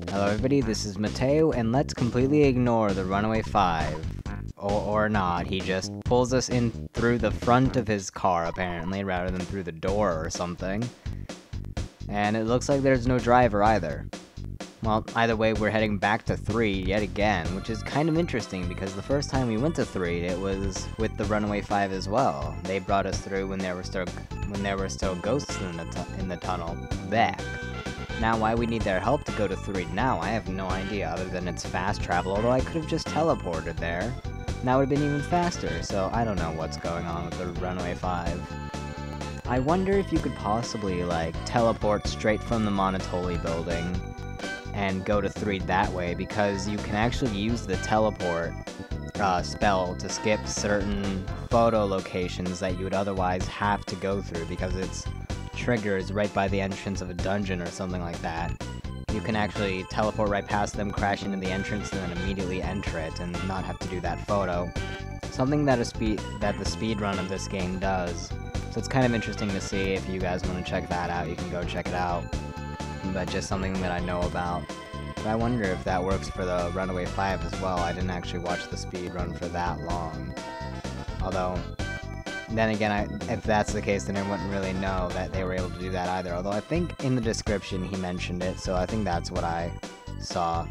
Hello everybody, this is Mateo, and let's completely ignore the Runaway 5. Or not, he just pulls us in through the front of his car, apparently, rather than through the door or something. And it looks like there's no driver either. Well, either way, we're heading back to 3 yet again, which is kind of interesting because the first time we went to 3, it was with the Runaway 5 as well. They brought us through when there were still ghosts in the tunnel. Back. Now, why we need their help to go to 3 now, I have no idea, other than it's fast travel, although I could have just teleported there. That would have been even faster, so I don't know what's going on with the Runaway 5. I wonder if you could possibly, like, teleport straight from the Monotoli building and go to 3 that way, because you can actually use the teleport spell to skip certain photo locations that you would otherwise have to go through, because it's triggers right by the entrance of a dungeon or something like that. You can actually teleport right past them, crash into the entrance, and then immediately enter it and not have to do that photo. Something that the speedrun of this game does. So it's kind of interesting to see. If you guys want to check that out, you can go check it out. But just something that I know about. But I wonder if that works for the Runaway 5 as well. I didn't actually watch the speedrun for that long. Although, then again, if that's the case, then I wouldn't really know that they were able to do that either. Although I think in the description he mentioned it, so I think that's what I saw.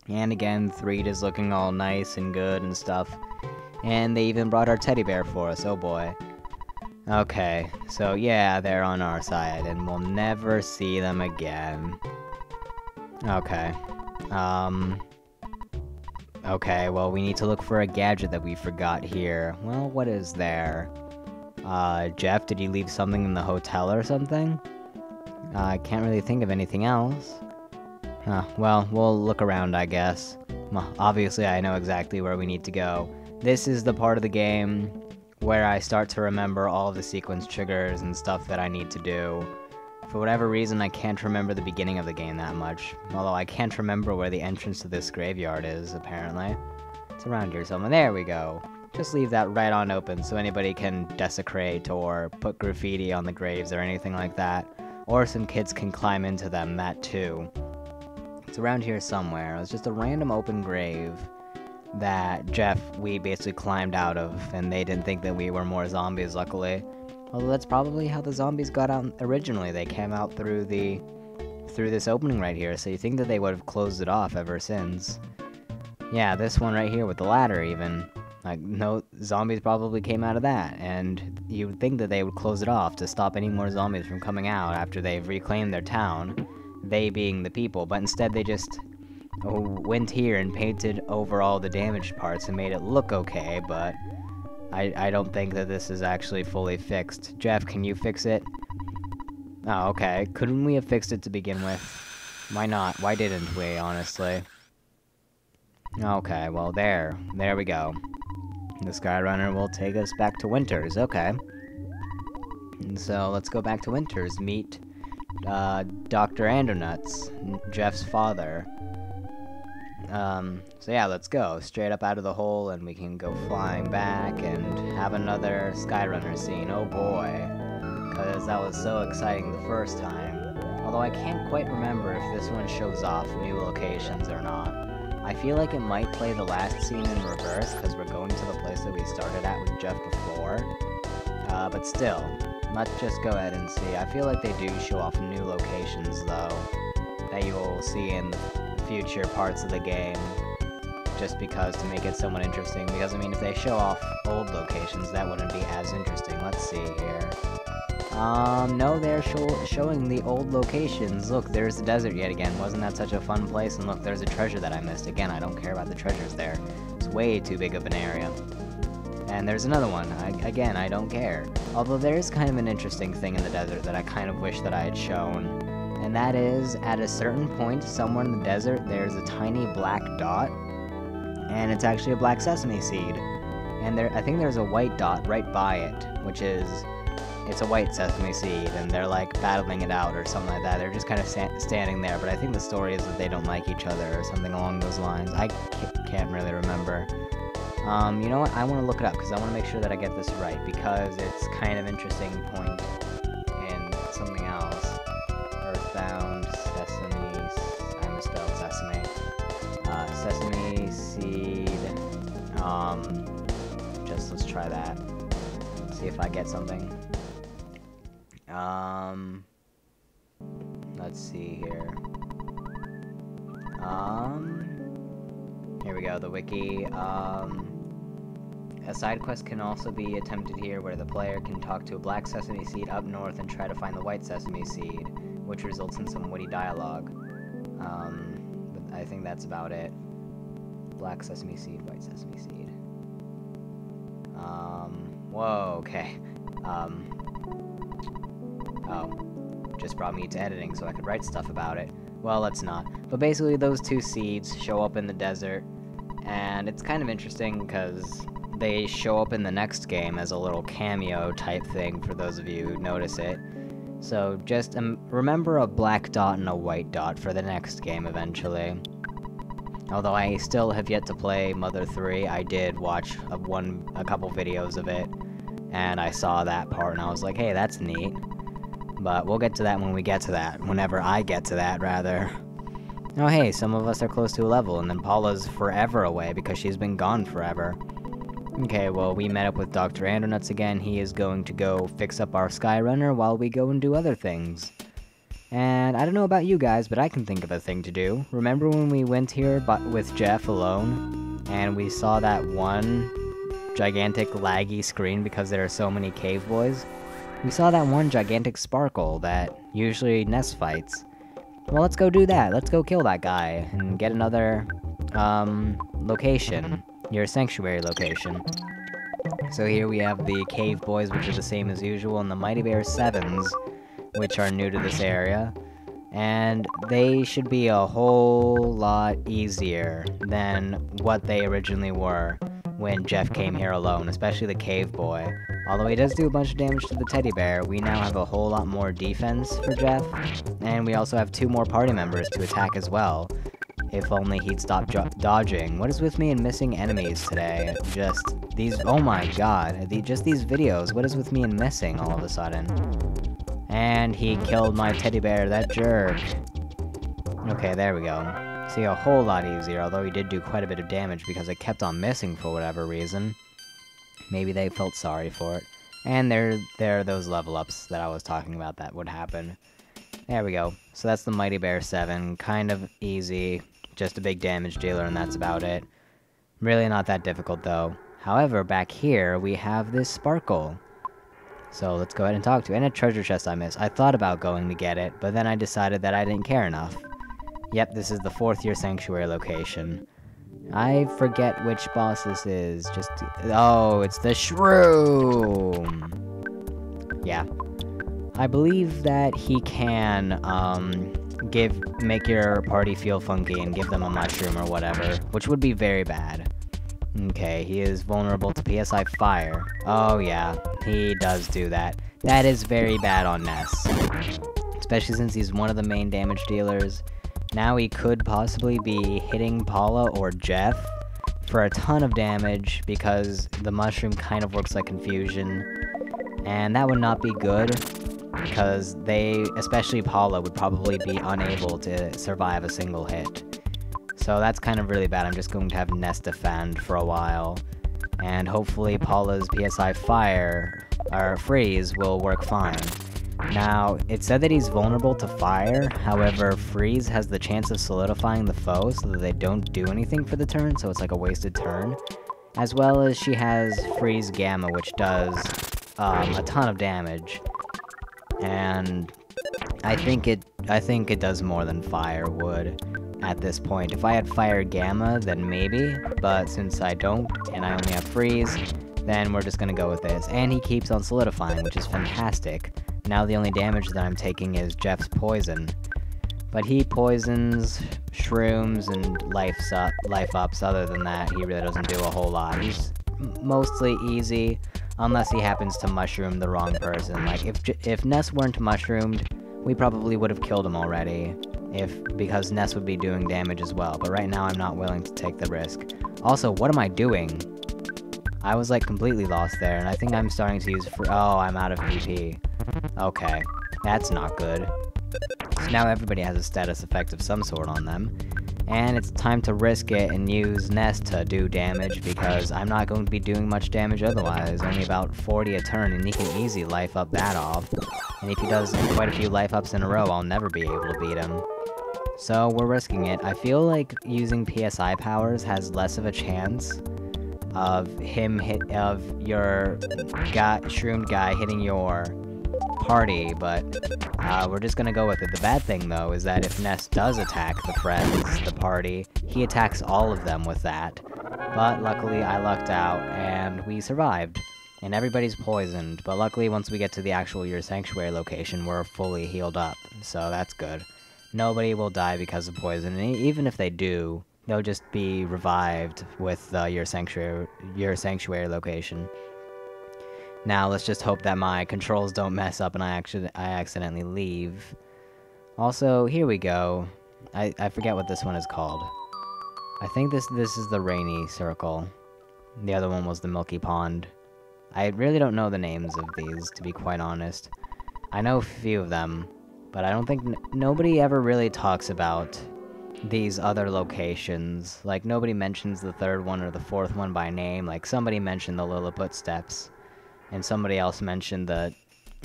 And again, 3 is looking all nice and good and stuff. And they even brought our teddy bear for us, oh boy. Okay, so yeah, they're on our side, and we'll never see them again. Okay. Okay, well, we need to look for a gadget that we forgot here. Well, what is there? Jeff, did you leave something in the hotel or something? I can't really think of anything else. Well, we'll look around, I guess. Well, obviously, I know exactly where we need to go. This is the part of the game where I start to remember all of the sequence triggers and stuff that I need to do. For whatever reason, I can't remember the beginning of the game that much. Although I can't remember where the entrance to this graveyard is, apparently. It's around here somewhere. There we go. Just leave that right on open so anybody can desecrate or put graffiti on the graves or anything like that. Or some kids can climb into them, that too. It's around here somewhere. It was just a random open grave that we basically climbed out of, and they didn't think that we were more zombies, luckily. Although that's probably how the zombies got out originally. They came out through this opening right here, so you think that they would have closed it off ever since. Yeah, this one right here with the ladder even. Like, no, zombies probably came out of that, and you would think that they would close it off to stop any more zombies from coming out after they've reclaimed their town, they being the people, but instead they just went here and painted over all the damaged parts and made it look okay, but I don't think that this is actually fully fixed. Jeff, can you fix it? Oh, okay. Couldn't we have fixed it to begin with? Why not? Why didn't we, honestly? Okay, well, there we go. The Skyrunner will take us back to Winters, okay. And so, let's go back to Winters, meet, Dr. Andernuts, Jeff's father. So yeah, let's go. Straight up out of the hole, and we can go flying back and have another Skyrunner scene. Oh boy. Because that was so exciting the first time. Although I can't quite remember if this one shows off new locations or not. I feel like it might play the last scene in reverse, because we're going to the place that we started at with Jeff before. But still, let's just go ahead and see. I feel like they do show off new locations, though, that you will see in future parts of the game, just because to make it somewhat interesting, because I mean if they show off old locations that wouldn't be as interesting. Let's see here. No, they're showing the old locations. Look, there's the desert yet again. Wasn't that such a fun place? And look, there's a treasure that I missed. Again, I don't care about the treasures there. It's way too big of an area. And there's another one. Again, I don't care. Although there is kind of an interesting thing in the desert that I kind of wish that I had shown. And that is, at a certain point, somewhere in the desert, there's a tiny black dot, and it's actually a black sesame seed. And I think there's a white dot right by it, which is, it's a white sesame seed, and they're like battling it out or something like that. They're just kind of standing there, but I think the story is that they don't like each other or something along those lines. I can't really remember. You know what, I want to look it up, because I want to make sure that I get this right, because it's kind of interesting point in something else. Earthbound, Sesame See if I get something. Let's see here. Here we go, the wiki. A side quest can also be attempted here where the player can talk to a black sesame seed up north and try to find the white sesame seed, which results in some witty dialogue. But I think that's about it. Black sesame seed, white sesame seed. Whoa, okay. Oh, just brought me to editing so I could write stuff about it. Well, let's not. But basically those two seeds show up in the desert, and it's kind of interesting because they show up in the next game as a little cameo type thing for those of you who notice it. So just remember a black dot and a white dot for the next game eventually. Although I still have yet to play Mother 3, I did watch a couple videos of it, and I saw that part and I was like, hey, that's neat. But we'll get to that when we get to that. Whenever I get to that, rather. Oh hey, some of us are close to a level, and then Paula's forever away because she's been gone forever. Okay, well, we met up with Dr. Andernuts again. He is going to go fix up our Skyrunner while we go and do other things. And I don't know about you guys, but I can think of a thing to do. Remember when we went here with Jeff alone, and we saw that one gigantic laggy screen because there are so many cave boys? We saw that one gigantic sparkle that usually Ness fights. Well, let's go do that. Let's go kill that guy and get another, location. Your sanctuary location. So here we have the cave boys, which are the same as usual, and the Mighty Bear 7s, which are new to this area. And they should be a whole lot easier than what they originally were when Jeff came here alone, especially the cave boy. Although he does do a bunch of damage to the teddy bear, we now have a whole lot more defense for Jeff, and we also have 2 more party members to attack as well. If only he'd stop dodging. What is with me and missing enemies today? Just these— oh my god, just these videos. What is with me and missing all of a sudden? And he killed my teddy bear, that jerk. Okay, there we go. See, a whole lot easier, although he did do quite a bit of damage because it kept on missing for whatever reason. Maybe they felt sorry for it. And there are those level ups that I was talking about that would happen. There we go. So that's the Mighty Bear 7. Kind of easy. Just a big damage dealer, and that's about it. Really not that difficult, though. However, back here, we have this sparkle. So let's go ahead and talk to it. And a treasure chest I missed. I thought about going to get it, but then I decided that I didn't care enough. Yep, this is the 4th year sanctuary location. I forget which boss this is. Oh, it's the Shroom! Yeah. I believe that he can, make your party feel funky and give them a mushroom or whatever, which would be very bad. Okay, he is vulnerable to PSI Fire. Oh yeah, he does do that. That is very bad on Ness. Especially since he's one of the main damage dealers. Now he could possibly be hitting Paula or Jeff for a ton of damage because the mushroom kind of works like confusion. And that would not be good, because especially Paula, would probably be unable to survive a single hit. So that's kind of really bad. I'm just going to have Ness defend for a while, and hopefully Paula's PSI Fire, or Freeze, will work fine. Now, it said that he's vulnerable to fire, however, Freeze has the chance of solidifying the foe so that they don't do anything for the turn, so it's like a wasted turn. As well as she has Freeze Gamma, which does a ton of damage. And I think it does more than fire would at this point. If I had Fire Gamma, then maybe, but since I don't, and I only have Freeze, then we're just gonna go with this. And he keeps on solidifying, which is fantastic. Now the only damage that I'm taking is Jeff's poison. But he poisons shrooms and life ups. Other than that, he really doesn't do a whole lot. He's mostly easy, unless he happens to mushroom the wrong person. Like, if Ness weren't mushroomed, we probably would have killed him already, because Ness would be doing damage as well. But right now, I'm not willing to take the risk. Also, what am I doing? I was, like, completely lost there, and I think I'm starting to use oh, I'm out of PP. Okay, that's not good. So now everybody has a status effect of some sort on them. And it's time to risk it and use Nest to do damage, because I'm not going to be doing much damage otherwise. Only about 40 a turn, and he can easily life up that off. And if he does quite a few life ups in a row, I'll never be able to beat him. So we're risking it. I feel like using PSI powers has less of a chance of your shroomed guy hitting your party, but we're just gonna go with it. The bad thing, though, is that if Nest does attack the friends, the party, he attacks all of them with that. But luckily, I lucked out, and we survived. And everybody's poisoned, but luckily, once we get to the actual Your Sanctuary location, we're fully healed up, so that's good. Nobody will die because of poison, and even if they do, they'll just be revived with Your Sanctuary location. Now, let's just hope that my controls don't mess up and I accidentally leave. Also, here we go. I forget what this one is called. I think this is the Rainy Circle. The other one was the Milky Pond. I really don't know the names of these, to be quite honest. I know a few of them, but I don't think nobody ever really talks about these other locations. Like, nobody mentions the third one or the fourth one by name. Like, somebody mentioned the Lilliput Steps. And somebody else mentioned the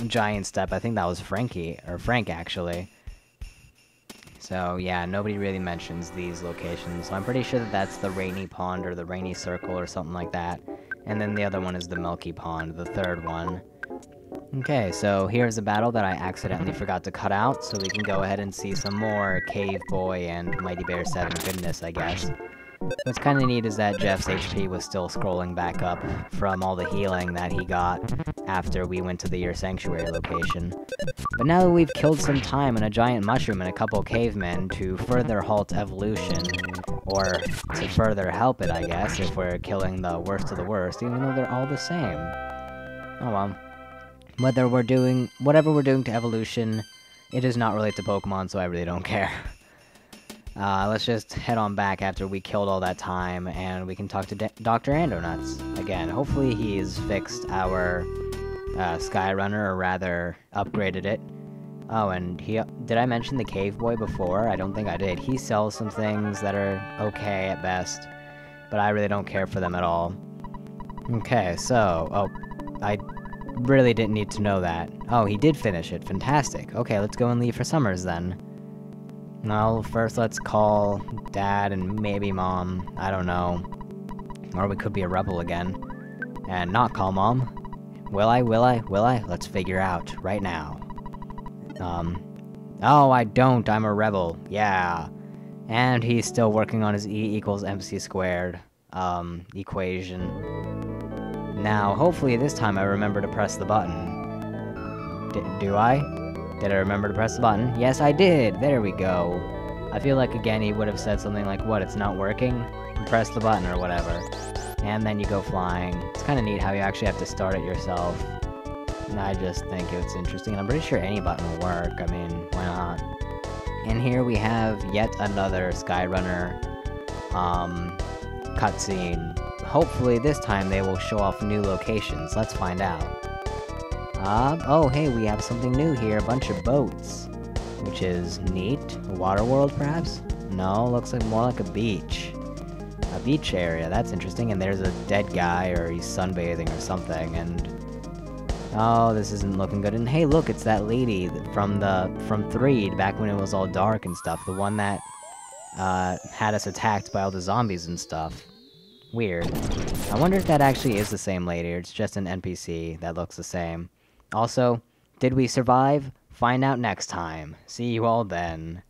Giant Step. I think that was Frank, actually. So, yeah, nobody really mentions these locations. So I'm pretty sure that that's the Rainy Pond or the Rainy Circle or something like that. And then the other one is the Milky Pond, the third one. Okay, so here's a battle that I accidentally forgot to cut out, so we can go ahead and see some more Cave Boy and Mighty Bear 7 goodness, I guess. What's kind of neat is that Jeff's HP was still scrolling back up from all the healing that he got after we went to the Your Sanctuary location. But now that we've killed some time and a giant mushroom and a couple cavemen to further halt evolution, or to further help it, I guess, if we're killing the worst of the worst, even though they're all the same. Oh well. Whatever we're doing to evolution, it is not related to Pokemon, so I really don't care. Let's just head on back after we killed all that time, and we can talk to Dr. Andonuts again. Hopefully he's fixed our Skyrunner, or rather, upgraded it. Oh, and did I mention the Cave Boy before? I don't think I did. He sells some things that are okay at best, but I really don't care for them at all. Okay, so, I really didn't need to know that. Oh, he did finish it. Fantastic. Okay, let's go and leave for Summers then. Well, first let's call Dad and maybe Mom. I don't know. Or we could be a rebel again. And not call Mom. Will I? Let's figure out right now. Oh, I don't. I'm a rebel. Yeah. And he's still working on his E equals MC squared, equation. Now, hopefully this time I remember to press the button. Do I? Did I remember to press the button? Yes, I did! There we go. I feel like, again, he would have said something like, what, it's not working? Press the button or whatever. And then you go flying. It's kind of neat how you actually have to start it yourself. And I just think it's interesting. And I'm pretty sure any button will work. I mean, why not? And here we have yet another Skyrunner cutscene. Hopefully this time they will show off new locations. Let's find out. Oh hey, we have something new here, a bunch of boats. Which is neat. A water world, perhaps? No, looks like more like a beach. A beach area, that's interesting, and there's a dead guy, or he's sunbathing or something, and... Oh, this isn't looking good, and hey look, it's that lady from 3, back when it was all dark and stuff, the one that, had us attacked by all the zombies and stuff. Weird. I wonder if that actually is the same lady, or it's just an NPC that looks the same. Also, did we survive? Find out next time. See you all then.